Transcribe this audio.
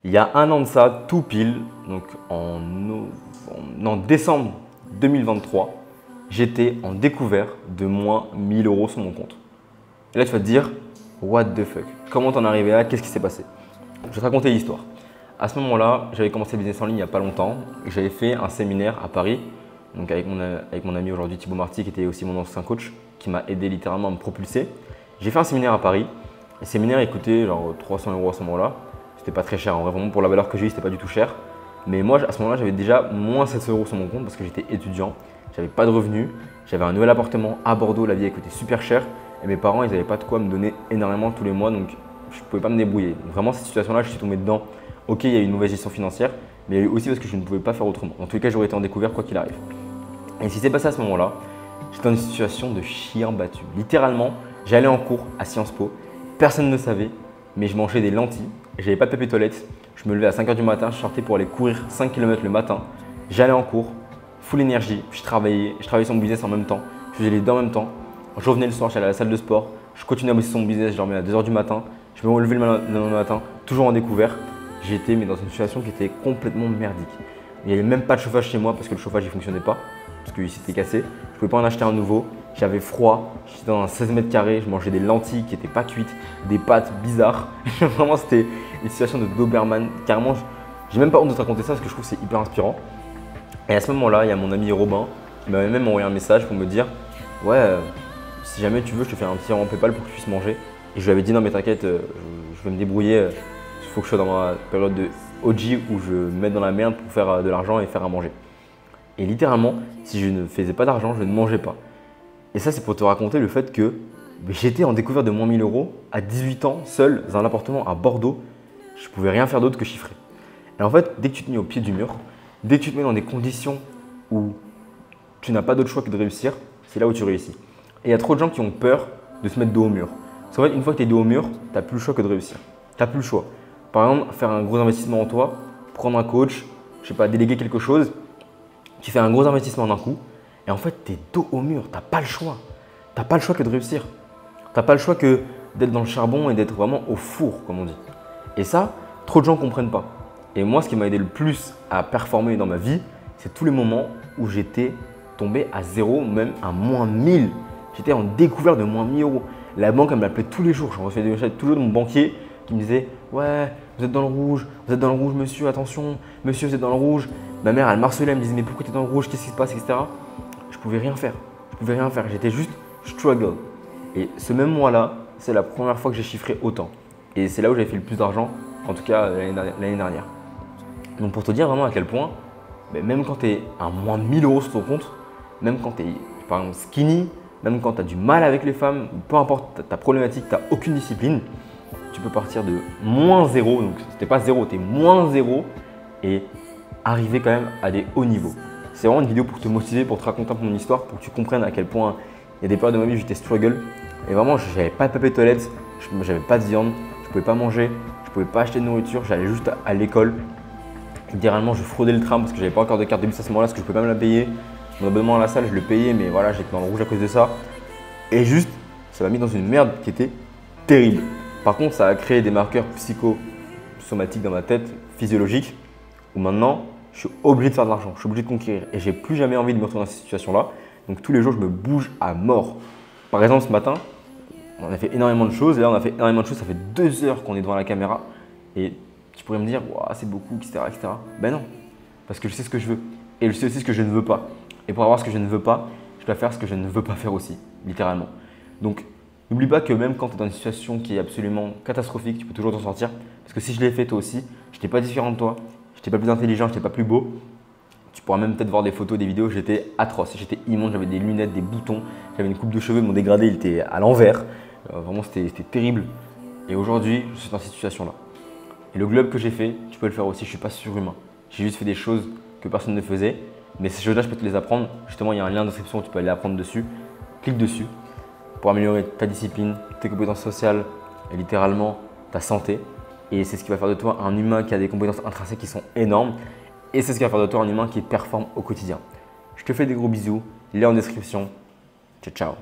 Il y a un an de ça, tout pile, donc en décembre 2023, j'étais en découvert de moins 1000 € sur mon compte. Et là, tu vas te dire, what the fuck? Comment t'en es arrivé là? Qu'est-ce qui s'est passé? Je vais te raconter l'histoire. À ce moment-là, j'avais commencé le business en ligne il n'y a pas longtemps. J'avais fait un séminaire à Paris, donc avec mon ami aujourd'hui Thibaut Marty, qui était aussi mon ancien coach, qui m'a aidé littéralement à me propulser. J'ai fait un séminaire à Paris. Le séminaire il coûtait genre 300 € à ce moment-là. C'était pas très cher en vrai, vraiment pour la valeur que j'ai eu, c'était pas du tout cher. Mais moi, à ce moment-là, j'avais déjà moins 700 € sur mon compte parce que j'étais étudiant. J'avais pas de revenus. J'avais un nouvel appartement à Bordeaux. La vie a coûté super cher. Et mes parents, ils n'avaient pas de quoi me donner énormément tous les mois. Donc, je ne pouvais pas me débrouiller. Donc, vraiment, cette situation-là, je suis tombé dedans. Ok, il y a eu une mauvaise gestion financière. Mais il y a eu aussi parce que je ne pouvais pas faire autrement. Dans tous les cas, j'aurais été en découvert quoi qu'il arrive. Et ce qui s'est passé à ce moment-là, j'étais dans une situation de chien battu. Littéralement, j'allais en cours à Sciences Po. Personne ne savait. Mais je mangeais des lentilles. J'avais pas de papier toilette. Je me levais à 5 h du matin. Je sortais pour aller courir 5 km le matin. J'allais en cours, full énergie. Je travaillais sur mon business en même temps. Je faisais les deux en même temps. Je revenais le soir, j'allais à la salle de sport. Je continuais à bosser sur mon business. Je dormais à 2 h du matin. Je me relevais le matin, toujours en découvert. J'étais dans une situation qui était complètement merdique. Il n'y avait même pas de chauffage chez moi parce que le chauffage ne fonctionnait pas. Parce qu'il s'était cassé. Je ne pouvais pas en acheter un nouveau. J'avais froid. J'étais dans un 16 mètres carrés. Je mangeais des lentilles qui n'étaient pas cuites, des pâtes bizarres. Vraiment, c'était une situation de Doberman. Carrément, j'ai même pas honte de te raconter ça parce que je trouve que c'est hyper inspirant. Et à ce moment-là, il y a mon ami Robin qui m'avait même envoyé un message pour me dire ouais, si jamais tu veux, je te fais un petit virement PayPal pour que tu puisses manger. Et je lui avais dit non, mais t'inquiète, je vais me débrouiller. Il faut que je sois dans ma période de OG où je me mette dans la merde pour faire de l'argent et faire à manger. Et littéralement, si je ne faisais pas d'argent, je ne mangeais pas. Et ça, c'est pour te raconter le fait que j'étais en découverte de moins 1000 € à 18 ans, seul, dans un appartement à Bordeaux. Je ne pouvais rien faire d'autre que chiffrer. Et en fait, dès que tu te mets au pied du mur, dès que tu te mets dans des conditions où tu n'as pas d'autre choix que de réussir, c'est là où tu réussis. Et il y a trop de gens qui ont peur de se mettre dos au mur. Parce qu'en fait, une fois que tu es dos au mur, tu n'as plus le choix que de réussir. Tu n'as plus le choix. Par exemple, faire un gros investissement en toi, prendre un coach, je sais pas, déléguer quelque chose, tu fais un gros investissement d'un coup et en fait, tu es dos au mur. Tu n'as pas le choix. Tu n'as pas le choix que de réussir. Tu n'as pas le choix que d'être dans le charbon et d'être vraiment au four, comme on dit. Et ça, trop de gens ne comprennent pas. Et moi, ce qui m'a aidé le plus à performer dans ma vie, c'est tous les moments où j'étais tombé à zéro, même à moins 1000. J'étais en découvert de moins 1000 €. La banque, elle m'appelait tous les jours. Je recevais des messages toujours de mon banquier qui me disait ouais, vous êtes dans le rouge, monsieur, attention, monsieur, vous êtes dans le rouge. Ma mère, elle m'harcelait, elle me disait mais pourquoi tu es dans le rouge, qu'est-ce qui se passe, etc. Je pouvais rien faire. J'étais juste struggle. Et ce même mois-là, c'est la première fois que j'ai chiffré autant. Et c'est là où j'avais fait le plus d'argent, en tout cas l'année dernière. Donc pour te dire vraiment à quel point, même quand tu es à moins de 1000 € sur ton compte, même quand tu es par exemple skinny, même quand tu as du mal avec les femmes, peu importe ta problématique, tu n'as aucune discipline, tu peux partir de moins 0, donc c'était pas 0, tu es moins 0 et arriver quand même à des hauts niveaux. C'est vraiment une vidéo pour te motiver, pour te raconter un peu mon histoire, pour que tu comprennes à quel point il y a des périodes de ma vie où j'étais struggle. Et vraiment, je n'avais pas de papier toilette, je n'avais pas de viande, je ne pouvais pas manger, je ne pouvais pas acheter de nourriture, j'allais juste à l'école. Littéralement, je fraudais le tram parce que j'avais pas encore de carte de bus à ce moment-là, parce que je ne pouvais pas me la payer. Mon abonnement à la salle, je le payais, mais voilà, j'étais dans le rouge à cause de ça. Et juste, ça m'a mis dans une merde qui était terrible. Par contre, ça a créé des marqueurs psychosomatiques dans ma tête, physiologiques, où maintenant, je suis obligé de faire de l'argent, je suis obligé de conquérir. Et j'ai plus jamais envie de me retrouver dans cette situation-là. Donc tous les jours, je me bouge à mort. Par exemple, ce matin, on a fait énormément de choses. Et là, on a fait énormément de choses. Ça fait 2 heures qu'on est devant la caméra. Et tu pourrais me dire, wow, c'est beaucoup, etc., etc. Ben non, parce que je sais ce que je veux. Et je sais aussi ce que je ne veux pas. Et pour avoir ce que je ne veux pas, je dois faire ce que je ne veux pas faire aussi, littéralement. Donc, n'oublie pas que même quand tu es dans une situation qui est absolument catastrophique, tu peux toujours t'en sortir. Parce que si je l'ai fait toi aussi, je n'étais pas différent de toi, je n'étais pas plus intelligent, je n'étais pas plus beau. Tu pourras même peut-être voir des photos, des vidéos, j'étais atroce, j'étais immonde, j'avais des lunettes, des boutons, j'avais une coupe de cheveux, mon dégradé il était à l'envers. Vraiment, c'était terrible. Et aujourd'hui, je suis dans cette situation-là. Et le globe que j'ai fait, tu peux le faire aussi, je ne suis pas surhumain. J'ai juste fait des choses que personne ne faisait. Mais ces choses-là, je peux te les apprendre. Justement, il y a un lien de description où tu peux aller apprendre dessus. Clique dessus pour améliorer ta discipline, tes compétences sociales et littéralement ta santé. Et c'est ce qui va faire de toi un humain qui a des compétences intrinsèques qui sont énormes. Et c'est ce qui va faire de toi un humain qui performe au quotidien. Je te fais des gros bisous. Lien en description. Ciao, ciao.